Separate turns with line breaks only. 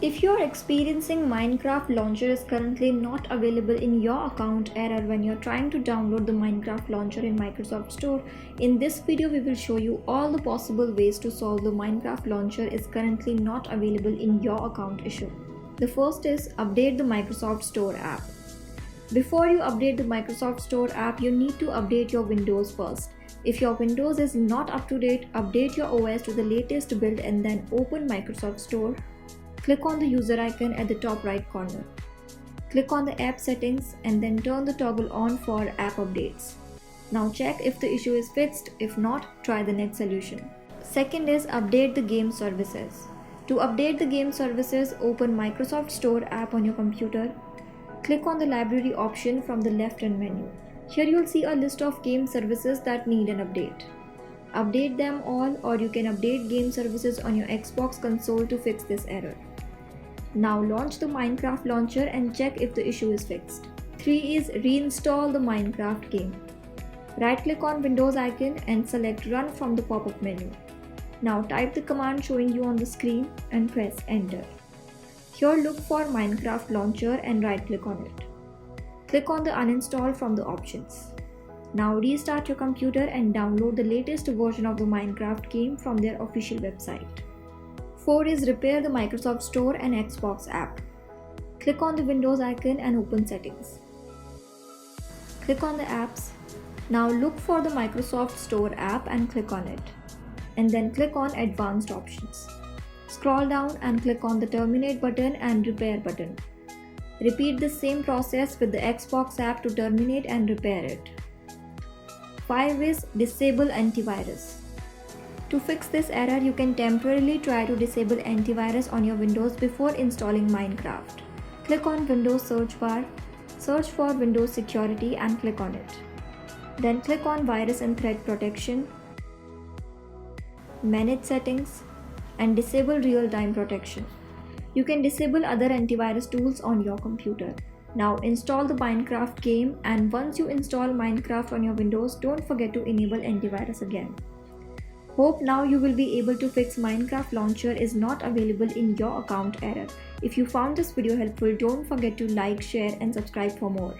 If you are experiencing Minecraft launcher is currently not available in your account error when you're trying to download the Minecraft launcher in Microsoft Store, in this video we will show you all the possible ways to solve the Minecraft launcher is currently not available in your account issue. The first is update the Microsoft Store app. Before you update the Microsoft Store app, you need to update your Windows first. If your Windows is not up to date, update your OS to the latest build and then open Microsoft Store. Click on the user icon at the top right corner. Click on the app settings and then turn the toggle on for app updates. Now check if the issue is fixed. If not, try the next solution. Second is update the game services. To update the game services, open Microsoft Store app on your computer. Click on the library option from the left-hand menu. Here you'll see a list of game services that need an update. Update them all, or you can update game services on your Xbox console to fix this error. Now launch the Minecraft launcher and check if the issue is fixed. 3 is reinstall the Minecraft game. Right click on Windows icon and select Run from the pop-up menu. Now type the command showing you on the screen and press enter. Here look for Minecraft launcher and right click on it. Click on the uninstall from the options. Now restart your computer and download the latest version of the Minecraft game from their official website. 4 is repair the Microsoft Store and Xbox app. Click on the Windows icon and open settings. Click on the apps. Now look for the Microsoft Store app and click on it. And then click on advanced options. Scroll down and click on the terminate button and repair button. Repeat the same process with the Xbox app to terminate and repair it. 5 is disable antivirus. To fix this error, you can temporarily try to disable antivirus on your Windows before installing Minecraft. Click on Windows search bar, search for Windows Security and click on it. Then click on Virus and Threat Protection, Manage Settings, and disable real-time protection. You can disable other antivirus tools on your computer. Now install the Minecraft game, and once you install Minecraft on your Windows, don't forget to enable antivirus again. Hope now you will be able to fix Minecraft launcher is not available in your account error. If you found this video helpful, don't forget to like, share and subscribe for more.